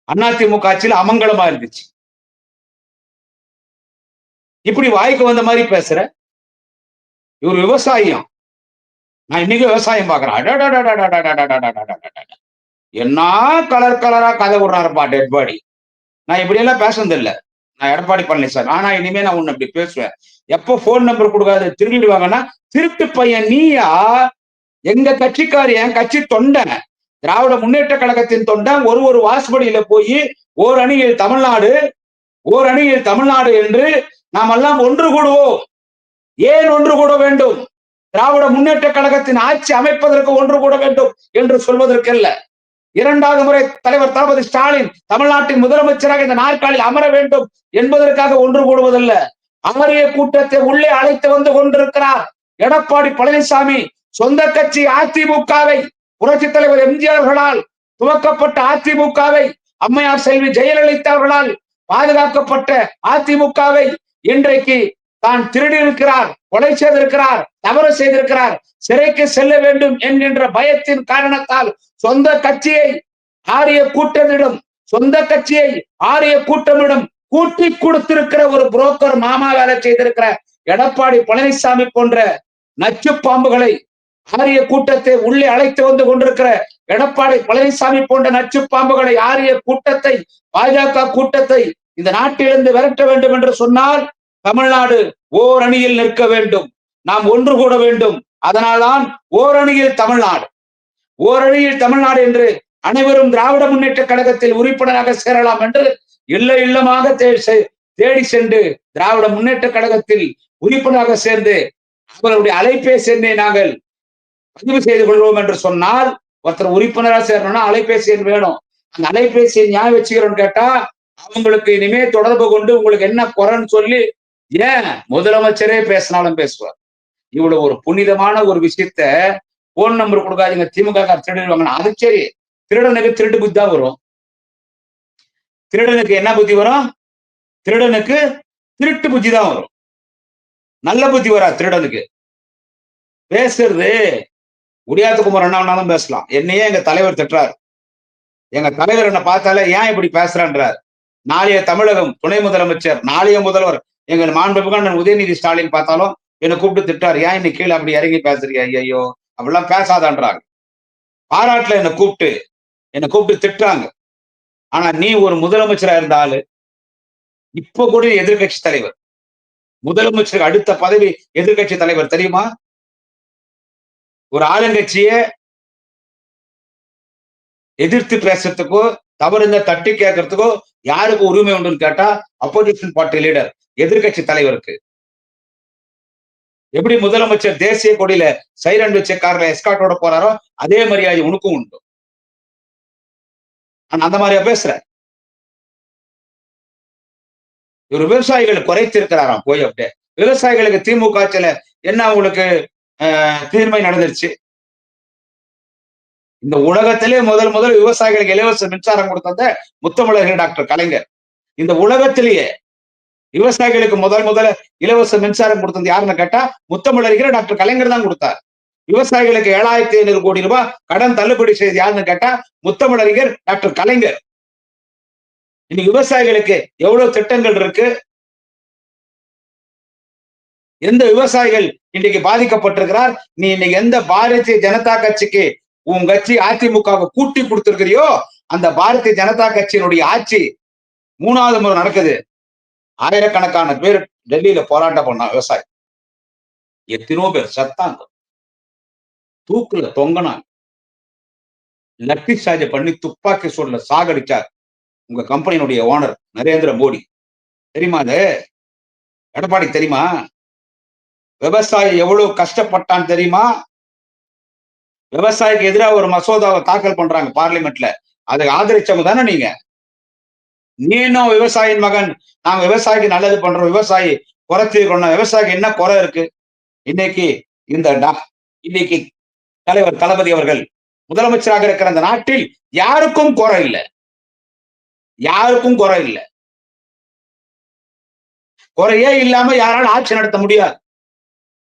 Speaker 1: அதிமுக ஆட்சியில அமங்கலமா இருந்துச்சு. இப்படி வாய்க்கு வந்த மாதிரி பேசுற இவர் விவசாயம். நான் இன்னைக்கு விவசாயம் பாக்குறேன். என்ன கலர் கலரா கதை விடுறாருப்பா டெட் பாடி. நான் இப்படி எல்லாம் பேசுனது இல்லை. நான் எடப்பாடி பழனிசாமி. ஆனா இனிமே நான் உன்னை இப்படி பேசுவேன். எப்போ போன் நம்பர் கொடுக்காது திருடிடுவாங்கன்னா, திருட்டு பையன் நீயா? எங்க கட்சிக்காரி, என் கட்சி தொண்டன், திராவிட முன்னேற்ற கழகத்தின் தொண்டன் ஒரு வாசப்படியில போய் ஓர் அணியில் தமிழ்நாடு என்று நாம் எல்லாம் ஒன்று கூடுவோம். ஏன் ஒன்று கூட வேண்டும்? திராவிட முன்னேற்ற கழகத்தின் ஆட்சி அமைப்பதற்கு ஒன்று கூட வேண்டும் என்று சொல்வதற்கல்ல. 2வது முறை தலைவர் தளபதி ஸ்டாலின் தமிழ்நாட்டின் முதலமைச்சராக இந்த நாற்காலில் அமர வேண்டும் என்பதற்காக ஒன்று கூடுவதல்ல. அமரிய கூட்டத்தை உள்ளே அழைத்து வந்து கொண்டிருக்கிறார் எடப்பாடி பழனிசாமி. சொந்த கட்சி அதிமுகவை, புரட்சி தலைவர் எம்ஜிஆர் அவர்களால் துவக்கப்பட்ட அதிமுகவை, அம்மையார் செல்வி ஜெயலலிதா அவர்களால் பாதுகாக்கப்பட்ட அதிமுகவை இன்றைக்கு தான் திருடி இருக்கிறார், கொலை செய்திருக்கிறார், தவறு செய்திருக்கிறார், சிறைக்கு செல்ல வேண்டும் என்கின்ற பயத்தின் காரணத்தால் சொந்த கட்சியை ஆரிய கூட்டமிடம் கூட்டி கொடுத்திருக்கிற ஒரு புரோக்கர் மாமா வேலை செய்திருக்கிற எடப்பாடி பழனிசாமி போன்ற நச்சு பாம்புகளை, ஆரிய கூட்டத்தை உள்ளே அழைத்து வந்து கொண்டிருக்கிற எடப்பாடி பழனிசாமி போன்ற நச்சு பாம்புகளை, ஆரிய கூட்டத்தை, பாஜக கூட்டத்தை இந்த நாட்டிலிருந்து விரட்ட வேண்டும் என்று சொன்னால் தமிழ்நாடு ஓர் அணியில் நிற்க வேண்டும். நாம் ஒன்று கூட வேண்டும். அதனால்தான் ஓரணியில் தமிழ்நாடு என்று அனைவரும் திராவிட முன்னேற்ற கழகத்தில் உறுப்பினராக சேரலாம் என்று இல்லமாக தேடி சென்று திராவிட முன்னேற்ற கழகத்தில் உறுப்பினராக சேர்ந்து அவர்களுடைய அலைபேசி எண்ணை நாங்கள் பதிவு செய்து கொள்வோம் என்று சொன்னால், ஒருத்தர் உறுப்பினராக சேரணும்னா அலைபேசி எண் வேணும். அந்த அலைபேசி எண் ஞாபகம் வச்சுக்கிறோன்னு கேட்டா அவங்களுக்கு இனிமே தொடர்பு கொண்டு உங்களுக்கு என்ன குறைன்னு சொல்லி, ஏன் முதலமைச்சரே பேசினாலும் பேசுவார். இவ்வளவு ஒரு புனிதமான ஒரு விஷயத்த போன் நம்பர் கொடுக்காதீங்க, திமுக திருடிடுவாங்க. அது சரி, திருடனுக்கு திருட்டு புத்தி தான் வரும். திருடனுக்கு என்ன புத்தி வரும்? திருடனுக்கு திருட்டு புத்தி தான் வரும். நல்ல புத்தி வராது திருடனுக்கு. பேசுறது குடியாத்தகுமார் அண்ணாவனாலும் பேசலாம். என்னையே எங்க தலைவர் திட்டுறாரு. எங்க தலைவர் என்ன பார்த்தாலே ஏன் இப்படி பேசுறான்றார். நாளைய தமிழகம் துணை முதலமைச்சர், நாளைய முதல்வர் எங்கள் மாண்புமிகு உதயநிதி ஸ்டாலின் பார்த்தாலும் என்னை கூப்பிட்டு திட்டார். ஏன் இன்னைக்கு கீழே அப்படி இறங்கி பேசுறீங்க? ஐயோ அப்படிலாம் பேசாதான்றாங்க. பாராட்டுல என்னை கூப்பிட்டு திட்டுறாங்க. ஆனா நீ ஒரு முதலமைச்சரா இருந்த ஆளு, இப்ப கூட எதிர்கட்சி தலைவர். முதலமைச்சருக்கு அடுத்த பதவி எதிர்கட்சி தலைவர் தெரியுமா? ஒரு ஆளுங்கட்சியை எதிர்த்து பேசுறதுக்கோ, தவறுங்க தட்டி கேட்கறதுக்கோ யாருக்கு உரிமை உண்டுன்னு கேட்டா அப்போசிஷன் பார்ட்டி லீடர், எதிர்கட்சி தலைவருக்கு. எப்படி முதலமைச்சர் தேசிய கொடியில சைரன் வச்ச கார்ல எஸ்காட்டோட போறாரோ அதே மரியாதை உனக்கும் உண்டு. நான் அந்த மாதிரியா பேசுறேன். இவர் விவசாயிகள் குறைத்திருக்கிறாராம் போய் அப்படியே. விவசாயிகளுக்கு திமுக ஆட்சியில என்ன உங்களுக்கு தீர்மை நடந்துருச்சு? இந்த உலகத்திலே முதல் விவசாயிகளுக்கு இலவச மின்சாரம் கொடுத்தத முத்தமிழர் டாக்டர் கலைஞர். இந்த உலகத்திலேயே விவசாயிகளுக்கு முதல்ல இலவச மின்சாரம் கொடுத்தது யாருன்னு கேட்டா முத்தமிழர் டாக்டர் கலைஞர் தான் கொடுத்தார். விவசாயிகளுக்கு 7,500 கோடி ரூபாய் கடன் தள்ளுபடி செய்து யாருன்னு கேட்டா முத்தமிழர் டாக்டர் கலைஞர். இன்னைக்கு விவசாயிகளுக்கு எவ்வளவு திட்டங்கள் இருக்கு? எந்த விவசாயிகள் இன்னைக்கு பாதிக்கப்பட்டிருக்கிறார்? நீ இன்னைக்கு எந்த பாரதிய ஜனதா கட்சிக்கு உன் கட்சி அதிமுக கூட்டி கொடுத்திருக்கிறியோ அந்த பாரதிய ஜனதா கட்சியினுடைய ஆட்சி 3வது முறை நடக்குது. ஆயிரக்கணக்கான பேர் டெல்லியில போராட்டம் பண்ண விவசாயி. எத்தனோ பேர் சத்தாங்க, தூக்குல தொங்கினாங்க, லட்டி சார்ஜ் பண்ணி துப்பாக்கி சூடுல சாகடிச்சார் உங்க கம்பெனியினுடைய ஓனர் நரேந்திர மோடி. தெரியுமா? அது எடப்பாடி தெரியுமா? விவசாயி எவ்வளவு கஷ்டப்பட்டான் தெரியுமா? விவசாயிக்கு எதிராக ஒரு மசோதாவை தாக்கல் பண்றாங்க பார்லிமெண்ட்ல. அதை ஆதரிச்சவங்க தானே நீங்க? நீனும் விவசாயியின் மகன், நாங்க விவசாயிக்கு நல்லது பண்றோம், விவசாயி குறைச்சிருக்கோம். விவசாயிக்கு என்ன குறை இருக்கு? இன்னைக்கு இன்னைக்கு தலைவர் தளபதி அவர்கள் முதலமைச்சராக இருக்கிற அந்த நாட்டில் யாருக்கும் குறை இல்லை. யாருக்கும் குறை இல்லை. குறையே இல்லாம யாராலும் ஆட்சி நடத்த முடியாது.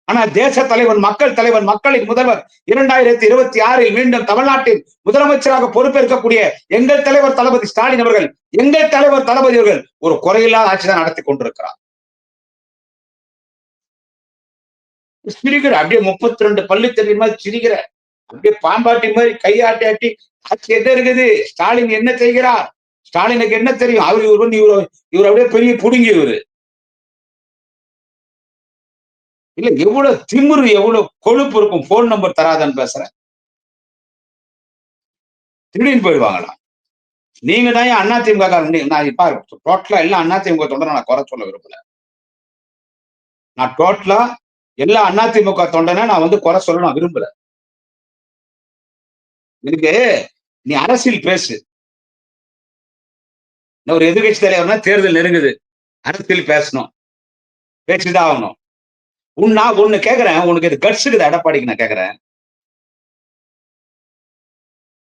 Speaker 1: ஆனா தேச தலைவன், மக்களின் முதல்வர் 2026 மீண்டும் தமிழ்நாட்டில் முதலமைச்சராக பொறுப்பேற்கக்கூடிய எங்கள் தலைவர் தளபதி ஸ்டாலின் அவர்கள், எங்கள் தலைவர் தளபதி அவர்கள் ஒரு குறையில்லாத ஆட்சி தான் நடத்தி கொண்டிருக்கிறார். சிரிக்கிற அப்படியே 32 பள்ளி தெரியுமா சிரிக்கிற, அப்படியே பாம்பாட்டி மாதிரி கையாட்டி ஆட்டி ஆட்சி என்ன இருக்குது? ஸ்டாலின் என்ன செய்கிறார்? ஸ்டாலினுக்கு என்ன தெரியும்? இவர் அப்படியே பெரிய புடுங்கி இவரு. இல்ல எவ்வளவு திமிரு, எவ்வளவு கொழுப்பு இருக்கும். போன் நம்பர் தராதன்னு பேசுறேன். திருடின்னு போயிடுவாங்களா? நீங்க தான் அதிமுக நான் இப்ப டோட்டலா எல்லாம் அதிமுக தொண்டனை நான் குறை சொல்ல விரும்பல. நான் டோட்டலா எல்லா அதிமுக தொண்டனை நான் குறை சொல்ல நான் விரும்பல. எனக்கு நீ அரசியல் பேசு. ஒரு எதிர்கட்சி தலைவர்னா தேர்தல் நெருங்குது, அரசியல் பேசணும், பேச்சுதான் ஆகணும். நான் ஒண்ணு கேக்குறேன், உனக்கு இது கட்ஸ் இருக்குது எடப்பாடிக்கு நான் கேக்குறேன்.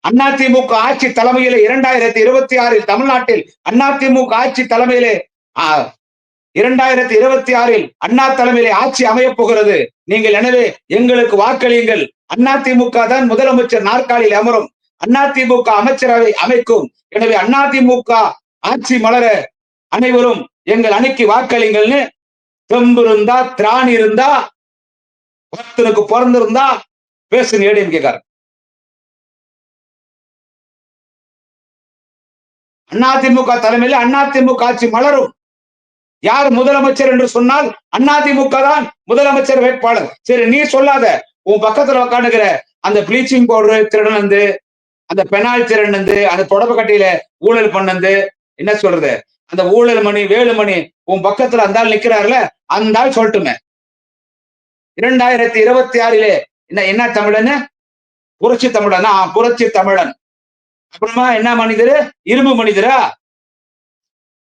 Speaker 1: அதிமுக ஆட்சி தலைமையிலே 2026 தமிழ்நாட்டில் அதிமுக ஆட்சி தலைமையிலே 2026 அண்ணா தலைமையிலே ஆட்சி அமையப் போகிறது. நீங்கள் எனவே எங்களுக்கு வாக்களியுங்கள். அதிமுக தான் முதலமைச்சர் நாற்காலியில் அமரும். அதிமுக அமைச்சரவை அமைக்கும். எனவே அதிமுக ஆட்சி மலர அனைவரும் எங்கள் அணிக்கு வாக்களிங்கள்னு தெம்பு இருந்தா, திராணி இருந்தா, பக்தனுக்கு பிறந்திருந்தா பேசுங்க ஏடிஎம் கேட்காரு. அதிமுக தலைமையில் அதிமுக ஆட்சி மலரும். யார் முதலமைச்சர் என்று சொன்னால் அதிமுக தான் முதலமைச்சர் வேட்பாளர். சரி, நீ சொல்லாத. உன் பக்கத்துல உட்காந்துக்கிற அந்த ப்ளீச்சிங் பவுடர் திருடனந்து, அந்த பெனால் திருடனந்து, அந்த தொடர்பு கட்டியில ஊழல் பண்ணந்து, என்ன சொல்றது, அந்த ஊழல் மணி வேலுமணி உன் பக்கத்துல அந்த ஆள் நிக்கிறாருல, அந்த ஆள் சொல்லட்டுமே 2026 என்ன தமிழன்? புரட்சி தமிழன். புரட்சி தமிழன். அப்புறமா என்ன மனிதரு? இரும்பு மனிதரா?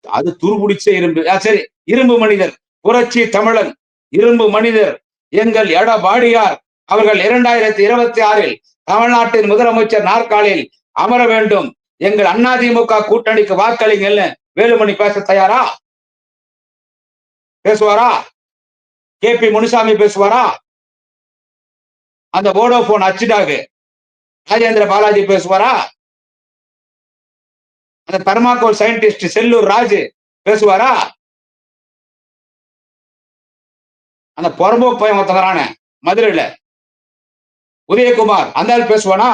Speaker 1: அது துருபிடிச்ச இரும்பு. சரி, இரும்பு மனிதர், புரட்சி தமிழன், இரும்பு மனிதர் எங்கள் எடப்பாடியார் அவர்கள் 2026 தமிழ்நாட்டின் முதலமைச்சர் நாற்காலியில் அமர வேண்டும். எங்கள் அதிமுக கூட்டணிக்கு வாக்களிங்கள்னு வேலுமணி பேச தயாரா? பேசுவாரா? KP முனுசாமி பேசுவாரா? அந்த வோடோபோன் அச்சுடாகு ராஜேந்திர பாலாஜி பேசுவாரா? அந்த தர்மாகோல் சயின்டிஸ்ட் செல்லூர் ராஜு பேசுவாரா? அந்த புறம்போக்கு பையன் ஒருத்தவரான மதுரையில உதயகுமார் அந்த ஆள் பேசுவானா?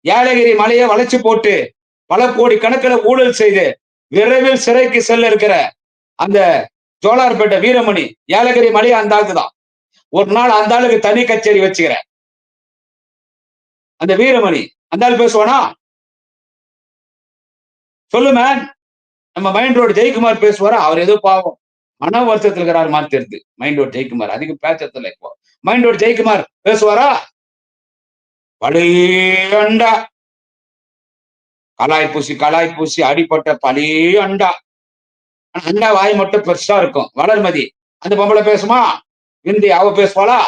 Speaker 1: ஏலகிரி மலையை வளைச்சு போட்டு பல கோடி கணக்கில் ஊழல் செய்து விரைவில் சிறைக்கு செல்ல இருக்கிற அந்த ஜோலார்பேட்டை வீரமணி ஏலகிரி மலையை அந்த ஆளுக்கு தான். ஒரு நாள் அந்த ஆளுக்கு தனி கச்சேரி வச்சுக்கிறேன். அந்த வீரமணி அந்த ஆள் பேசுவானா? சொல்லுமே. நம்ம மைண்ட் ரோடு ஜெயக்குமார் பேசுவாரா? அவர் ஏதோ பாவம் மன வருத்தத்தில் இருக்கிறார் மாதிரி தெரியுது. மைண்ட் ரோடு ஜெயக்குமார் அதிகம் பேசத்துல இப்போ. மைண்ட் ரோடு ஜெயக்குமார் பேசுவாரா? பழைய அண்டா கலாய் பூசி அடிப்பட்ட பழைய அண்டா. அண்டா வாய் மட்டும் பெருசா இருக்கும். வளர்மதி அந்த பொம்பளை பேசுமா? இந்தி அவ பேசுவாளா?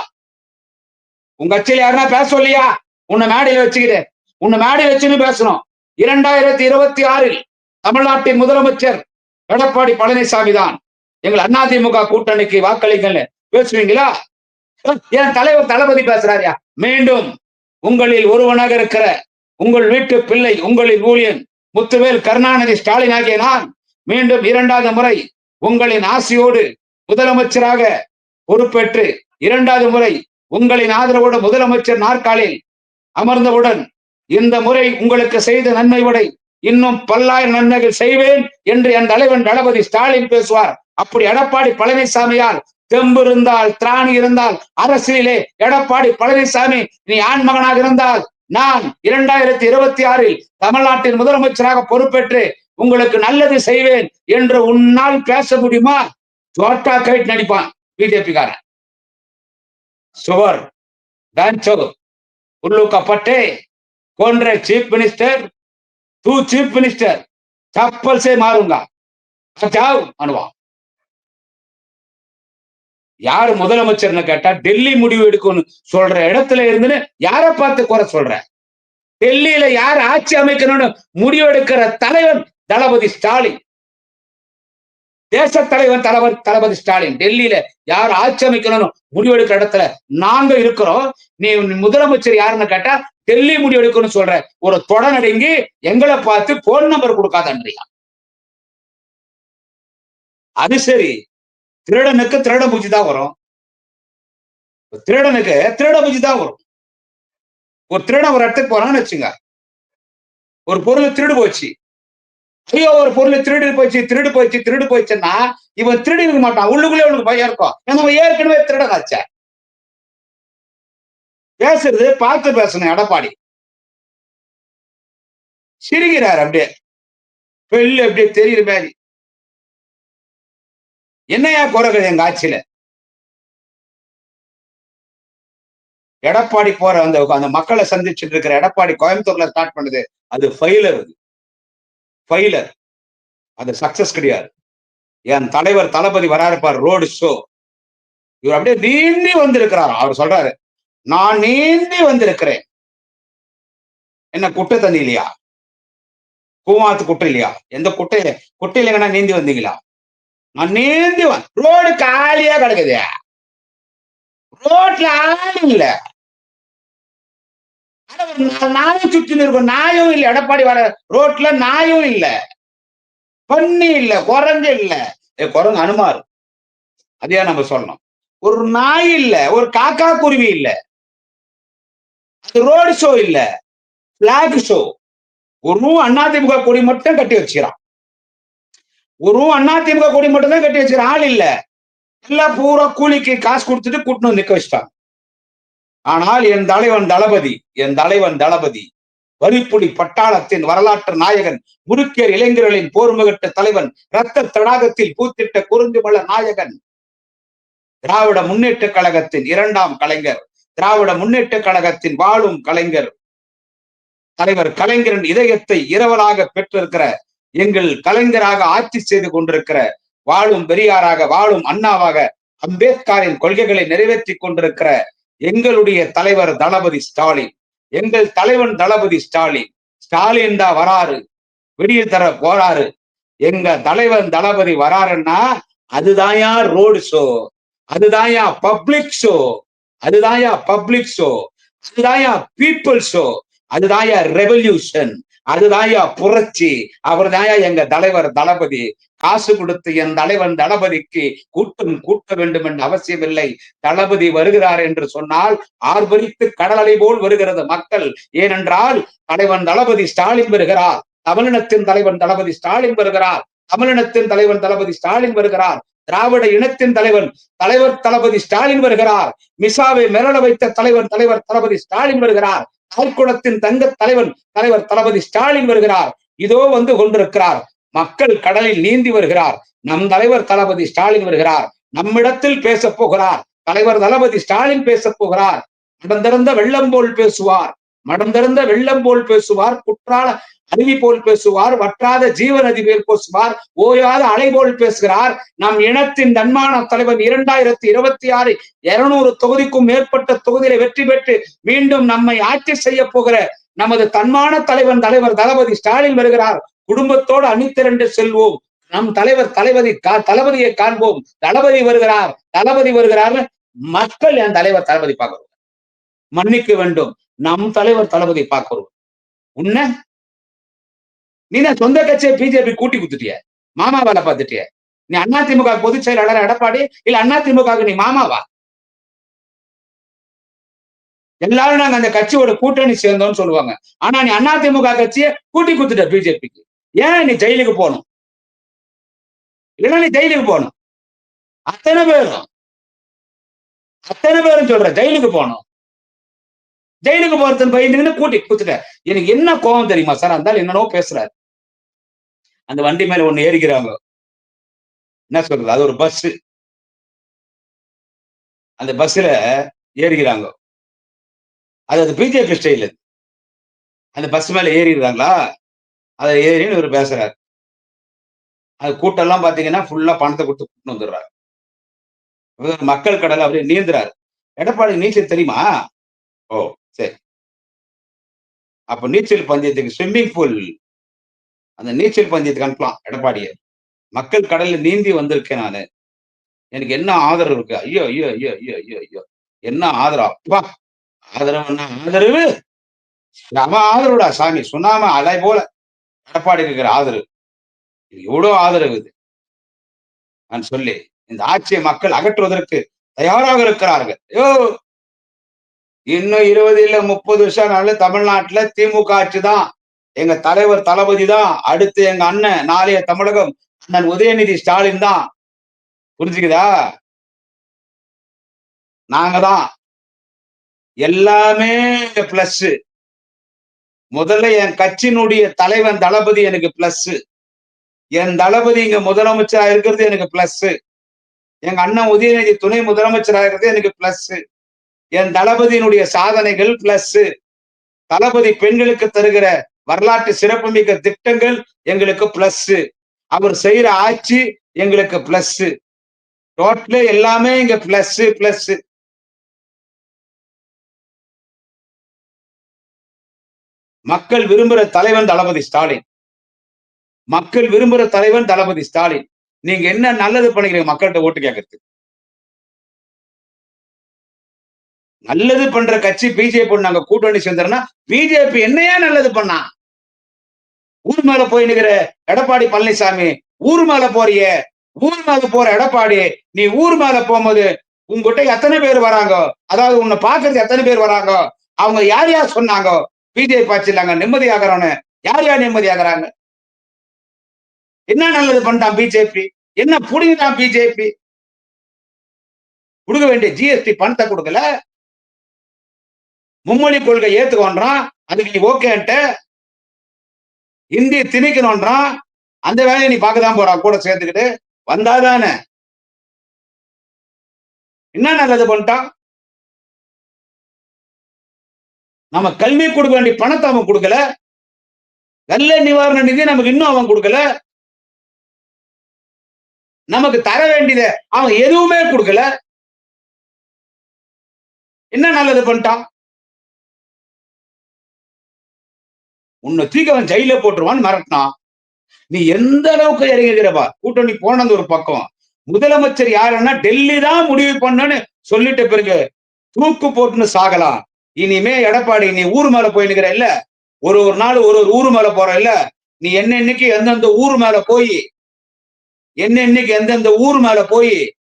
Speaker 1: உங்க கட்சியில யாருன்னா பேச சொல்லியா? உன்னை மேடையில் வச்சுக்கிட்டு உன்னை மேடையில் வச்சுன்னு பேசணும். 2026 தமிழ்நாட்டின் முதலமைச்சர் எடப்பாடி பழனிசாமி தான். எங்கள் அதிமுக கூட்டணிக்கு வாக்களிங்கள் பேசுவீங்களா? என் தலைவர் தளபதி பேசுறாரியா? மீண்டும் உங்களில் ஒருவனாக இருக்கிற உங்கள் வீட்டு பிள்ளை, உங்களின் ஊழியன் முத்துவேல் கருணாநிதி ஸ்டாலின் ஆகிய நான் மீண்டும் 2வது முறை உங்களின் ஆசையோடு முதலமைச்சராக பொறுப்பேற்று 2வது முறை உங்களின் ஆதரவோடு முதலமைச்சர் நாற்காலில் அமர்ந்தவுடன் இந்த முறை உங்களுக்கு செய்த நன்மை விடை இன்னும் பல்லாயிரம் நன்மைகள் செய்வேன் என்று என் தலைவன் தளபதி ஸ்டாலின் பேசுவார். அப்படி எடப்பாடி பழனிசாமியால் தெம்பு இருந்தால், திராணி இருந்தால், அரசியலே எடப்பாடி பழனிசாமி நீ ஆண்மகனாக இருந்தால் நான் 2026 தமிழ்நாட்டின் முதலமைச்சராக பொறுப்பேற்று உங்களுக்கு நல்லது செய்வேன் என்று உன்னால் பேச முடியுமா? ஜோட்டா கைட் நடிப்பான் பிஜேபி காரன். சுவர் டான்சோ उल्लू का पट्टे कौन रहे चीफ मिनिस्टर? तू चीफ मिनिस्टर चप्पल से मारूंगा जाओ अनुवा. யாரு முதலமைச்சர்னு கேட்டா டெல்லி முடிவு எடுக்கணும் சொல்ற இடத்துல இருந்து யாரை பார்த்து குறை சொல்ற? டெல்லியில யார் ஆட்சி அமைக்கணும்னு முடிவு எடுக்கிற தலைவன் தளபதி ஸ்டாலின். தேச தலைவன் தளபதி ஸ்டாலின். டெல்லியில யார் ஆட்சி அமைக்கணும்னு முடிவெடுக்கிற இடத்துல நாங்க இருக்கிறோம். நீ முதலமைச்சர் யாருன்னு கேட்டா டெல்லி முடிவெடுக்கணும்னு சொல்ற ஒரு தொடநடுங்கி எங்களை பார்த்து போன் நம்பர் கொடுக்காதன்றியா? அது சரி, திருடனுக்கு திருட பூச்சி தான் வரும். திருடனுக்கு திருட பூச்சி தான் வரும். ஒரு திருடன் ஒரு இடத்துக்கு போறான்னு வச்சுங்க, ஒரு பொருள் திருடு போச்சு. ஐயோ ஒரு பொருள் திருடு போயிடுச்சுன்னா இவன் திருடி இருக்க மாட்டான். உள்ளுக்குள்ளே உனக்கு பயம் இருக்கும். நம்ம ஏற்கனவே திருடனாச்ச. பேசுறது பார்த்து பேசணும். எடப்பாடி சிரிக்கிறார் அப்படியே பெல்லு அப்படியே தெரியுற மாதிரி. என்னையா குறைகள் எங்க ஆட்சியில? எடப்பாடி போற அந்த மக்களை சந்திச்சுட்டு இருக்கிற எடப்பாடி கோயம்புத்தூர்ல ஸ்டார்ட் பண்ணுது. அது ஃபெயிலர். அது சக்சஸ் கிடையாது. என் தலைவர் தளபதி வராருப்பார் ரோடு ஷோ. இவர் அப்படியே நீந்தி வந்திருக்கிறார். அவர் சொல்றாரு, நான் நீந்தி வந்திருக்கிறேன். என்ன குட்டை தண்ணி இல்லையா? கூமாத்து குட்டை இல்லையா? எந்த குட்டையில நீந்தி வந்தீங்களா? நான் நீந்தி ரோடு காலியா கிடக்குது. ரோட்ல ஆளும் இல்ல. நாயும் சுற்றி இருக்கும். நாயும் இல்ல. எடப்பாடி வர ரோட்ல நாயும் இல்ல, பண்ணி இல்ல, குரங்கு இல்ல. குரங்கு அனுமார் அதையா நம்ம சொல்லணும். ஒரு நாய் இல்ல, ஒரு காக்கா குருவி இல்ல. அது ரோடு ஷோ இல்ல, பிளாக் ஷோ. ஒரு அதிமுக கொடி மட்டும் கட்டி வச்சுக்கிறான். ஒரு அதிமுக கொடி மட்டும் தான் கட்டி வச்சுக்கிறான். ஆள் இல்ல. எல்லாம் பூரா கூலிக்கு காசு கொடுத்துட்டு கூட்டணும் நிக்க வச்சுட்டாங்க. ஆனால் என் தலைவன் தளபதி வரிப்புலி பட்டாளத்தின் வரலாற்று நாயகன், முறுக்கியர் இளைஞர்களின் போர்முகட்ட தலைவன், ரத்த தடாகத்தில் பூத்திட்ட குறிஞ்சிமல நாயகன், திராவிட முன்னேற்ற கழகத்தின் 2ஆம் கலைஞர், திராவிட முன்னேற்ற கழகத்தின் வாழும் கலைஞர், தலைவர் கலைஞரின் இதயத்தை இரவலாக பெற்றிருக்கிற எங்கள் கலைஞராக ஆட்சி செய்து கொண்டிருக்கிற வாழும் பெரியாராக வாழும் அண்ணாவாக அம்பேத்கரின் கொள்கைகளை நிறைவேற்றிக் கொண்டிருக்கிற எங்களுடைய தலைவர் தளபதி ஸ்டாலின், எங்கள் தலைவன் தளபதி ஸ்டாலின், ஸ்டாலின் தான் வராரு, வெளியே தர போறாரு. எங்க தலைவன் தளபதி வராருன்னா அதுதான்யா ரோடு ஷோ, அதுதான்யா பப்ளிக் ஷோ, அதுதான்யா பப்ளிக் ஷோ, அதுதான்யா பீப்புள் ஷோ, அதுதான்யா ரெவல்யூஷன், அதுதான்யா புரட்சி. அவர் தான்யா எங்க தலைவர் தளபதி. காசு கொடுத்து என் தலைவன் தளபதிக்கு கூட்டம் கூட்ட வேண்டும் என்ற அவசியம் இல்லை. தளபதி வருகிறார் என்று சொன்னால் ஆர்ப்பரித்து கடல் அலை போல் வருகிறது மக்கள். ஏனென்றால் தலைவன் தளபதி ஸ்டாலின் வருகிறார், தமிழினத்தின் தலைவன் தளபதி ஸ்டாலின் வருகிறார், தமிழினத்தின் தலைவன் தளபதி ஸ்டாலின் வருகிறார், திராவிட இனத்தின் தலைவன் தலைவர் தளபதி ஸ்டாலின் வருகிறார், மிசாவை மிரள வைத்த தலைவர் தளபதி ஸ்டாலின் வருகிறார், தாய்க்குளத்தின் தங்க தலைவன் தலைவர் தளபதி ஸ்டாலின் வருகிறார். இதோ வந்து கொண்டிருக்கிறார். மக்கள் கடலில் நீந்தி வருகிறார். நம் தலைவர் தளபதி ஸ்டாலின் வருகிறார். நம்மிடத்தில் பேச போகிறார். தலைவர் தளபதி ஸ்டாலின் பேச போகிறார். மடம் திறந்த வெள்ளம் போல் பேசுவார், மடம் திறந்த வெள்ளம் போல் பேசுவார், குற்றால அருவி போல் பேசுவார், வற்றாத ஜீவநதி போல் பேசுவார், ஓயாத அலை போல் பேசுகிறார். நம் இனத்தின் தன்மான தலைவர் 2026 200 தொகுதிக்கும் மேற்பட்ட தொகுதியில வெற்றி பெற்று மீண்டும் நம்மை ஆட்சி செய்ய போகிற நமது தன்மான தலைவர் தளபதி ஸ்டாலின் வருகிறார். குடும்பத்தோடு அணிதிரண்டு செல்வோம். நம் தளபதியை காண்போம். தளபதி வருகிறார், தளபதி வருகிறார். மக்கள் என் தலைவர் தளபதி பார்க்கிறோம், மன்னிக்க வேண்டும், நம் தலைவர் தளபதி பார்க்கிறோம். உன்ன நீ தான் சொந்த கட்சியை பிஜேபி கூட்டி குத்துட்டிய, மாமா வேலை பார்த்துட்டிய. நீ அதிமுக பொதுச் செயலாளர் எடப்பாடி, இல்ல அதிமுக நீ மாமாவா? எல்லாரும் நாங்க அந்த கட்சியோட கூட்டணி சேர்ந்தோம்னு சொல்லுவாங்க. ஆனா நீ அதிமுக கட்சியை கூட்டி குத்துட்ட பிஜேபிக்கு. ஏன் நீ ஜெயிலுக்கு போகணும்? இல்லைன்னா நீ ஜெயிலுக்கு போகணும். அத்தனை பேரும் சொல்ற ஜெயிலுக்கு போகணும். ஜெயிலுக்கு போறதுன்னு பயந்துன்னு கூட்டி குத்துட்ட. எனக்கு என்ன கோபம் தெரியுமா சார்? அந்த என்னன்னோ பேசுறாரு. அந்த வண்டி மேல ஒண்ணு ஏறிக்கிறாங்க. என்ன சொல்றது? அது ஒரு பஸ். அந்த பஸ்ல ஏறிக்கிறாங்க. அது பிஜேபி ஸ்டைல். அந்த பஸ் மேல ஏறிடுறாங்களா? அதை ஏறின்னு இவர் பேசுறாரு. அது கூட்டம் எல்லாம் பாத்தீங்கன்னா ஃபுல்லா பணத்தை கொடுத்து கூட்டு வந்துடுறாரு. மக்கள் கடல அப்படியே நீந்துறாரு. எடப்பாடி நீச்சல் தெரியுமா? ஓ சரி. அப்ப நீச்சல் பந்தயத்துக்கு ஸ்விம்மிங் பூல், அந்த நீச்சல் பந்தயத்துக்கு அனுப்பலாம் எடப்பாடியை. மக்கள் கடல்ல நீந்தி வந்திருக்கேன் நானு. எனக்கு என்ன ஆதரவு இருக்கு? ஐயோ ஐயோ ஐயோ ஐயோ ஐயோ ஐயோ, என்ன ஆதரவு! அப்பா, ஆதரவுன்னா ஆதரவு, நம்ம ஆதரவுடா சாமி. சுனாம அலை போல எடப்பாடிக்கு இருக்கிற ஆதரவு, எவ்வளவு ஆதரவு இது நான் சொல்லி இந்த ஆட்சியை மக்கள் அகற்றுவதற்கு தயாராக இருக்கிறார்கள். ஐயோ, இன்னும் 20 இல்ல 30 வருஷம் நாள் தமிழ்நாட்டுல திமுக ஆட்சி தான். எங்க தலைவர் தளபதி தான். அடுத்து எங்க அண்ணன் நாளைய தமிழகம் அண்ணன் உதயநிதி ஸ்டாலின் தான். புரிஞ்சுக்குதா? நாங்க தான் எல்லாமே பிளஸ். முதல்ல என் கட்சியினுடைய தலைவன் தளபதி எனக்கு பிளஸ். என் தளபதி இங்க முதலமைச்சரா இருக்கிறது எனக்கு பிளஸ். எங்க அண்ணன் உதயநிதி துணை முதலமைச்சரா இருக்கிறது எனக்கு பிளஸ். என் தளபதியினுடைய சாதனைகள் பிளஸ். தளபதி பெண்களுக்கு தருகிற வரலாற்று சிறப்புமிக்க திட்டங்கள் எங்களுக்கு பிளஸ். அவர் செய்யற ஆட்சி எங்களுக்கு பிளஸ். டோட்டலே எல்லாமே இங்க பிளஸ் பிளஸ். மக்கள் விரும்புற தலைவன் தளபதி ஸ்டாலின். மக்கள் விரும்புற தலைவன் தளபதி ஸ்டாலின். நீங்க என்ன நல்லது பண்ணிக்கிறீங்க மக்கள்கிட்ட ஓட்டு கேட்கறது? நல்லது பண்ற கட்சி பிஜேபி நாங்க கூட்டணி சேர்ந்தோம்னா பிஜேபி என்னையா நல்லது பண்ணா? ஊர் மேல போய் நிக்கிற எடப்பாடி பழனிசாமி, ஊர் மேல போறிய, ஊர் மேல போற எடப்பாடி, நீ ஊர் மேல போகும்போது உங்ககிட்ட எத்தனை பேர் வராங்க? அதாவது உன்னை பாக்குறது எத்தனை பேர் வராங்க? அவங்க யார் யார் சொன்னாங்க பிஜேபி ஆட்சியில் நாங்க நிம்மதியாகிறோன்னு? யார் யார் நிம்மதியாகிறாங்க? என்ன நல்லது பண்ணிட்டான் பிஜேபி? என்ன புடிங்கிட்டான் பிஜேபி? கொடுக்க வேண்டிய ஜிஎஸ்டி பணத்தை கொடுக்கல. மும்மொழி கொள்கை ஏத்துக்கொண்டான், அதுக்கு நீ ஓகேன்ட்டு. இந்தி திணிக்கணும்ன்றான், அந்த வேலையை நீ பார்க்கதான் போறான் கூட சேர்த்துக்கிட்டு. வந்தாதானே என்ன நல்லது பண்ணிட்டான்? நம்ம கல்வி கொடுக்க வேண்டிய பணத்தை அவன் கொடுக்கல. வெள்ள நிவாரண நிதி நமக்கு இன்னும் அவன் கொடுக்கல. நமக்கு தர வேண்டியதை அவன் எதுவுமே கொடுக்கல. என்ன நல்லது பண்ணிட்டான்? உன்னை தூக்கி அவன் ஜெயில போட்டுருவான்னு மிரட்டினான். நீ எந்த அளவுக்கு இறங்கிக்கிறப்பா? கூட்டணி போனது ஒரு பக்கம். முதலமைச்சர் யாருன்னா டெல்லி தான் முடிவு பண்ணுன்னு சொல்லிட்ட பிறகு தூக்கு போட்டுன்னு சாகலாம். இனிமே எடப்பாடி நீ ஊர் மேல போய் நிக்கிற இல்ல, ஒரு ஒரு நாள் ஒரு ஒரு ஊர் மேல போற இல்ல, நீ என்னன்னைக்கு எந்தெந்த ஊர் மேல போய் என்னன்னைக்கு எந்தெந்த ஊர் மேல போய்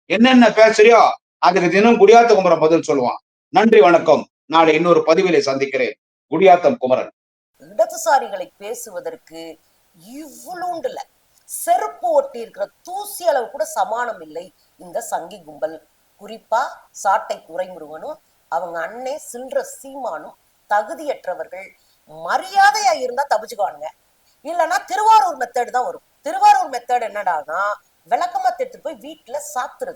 Speaker 1: என்னென்ன பேசுறியோ அதுக்கு தினம் குடியாத்த குமரன் பதில் சொல்லுவான். நன்றி வணக்கம். நாளை இன்னொரு பதிவிலே சந்திக்கிறேன். குடியாத்தம் குமரன்.
Speaker 2: இடதுசாரிகளை பேசுவதற்கு இவ்வளோண்டுல செருப்பு ஒட்டி இருக்கிற தூசி அளவு கூட சமானம் இல்லை இந்த சங்கி கும்பல். குறிப்பா சாட்டை துரைமுருகனும் அவங்க அண்ணே சில்ற சீமானும் தகுதியற்றவர்கள். மரியாதையா இருந்தா தப்பிச்சுக்குவானுங்க, இல்லைன்னா திருவாரூர் மெத்தேடு தான் வரும். திருவாரூர் மெத்தேடு என்னடானா விளக்கமா எடுத்துட்டு போய் வீட்டுல சாத்துறது.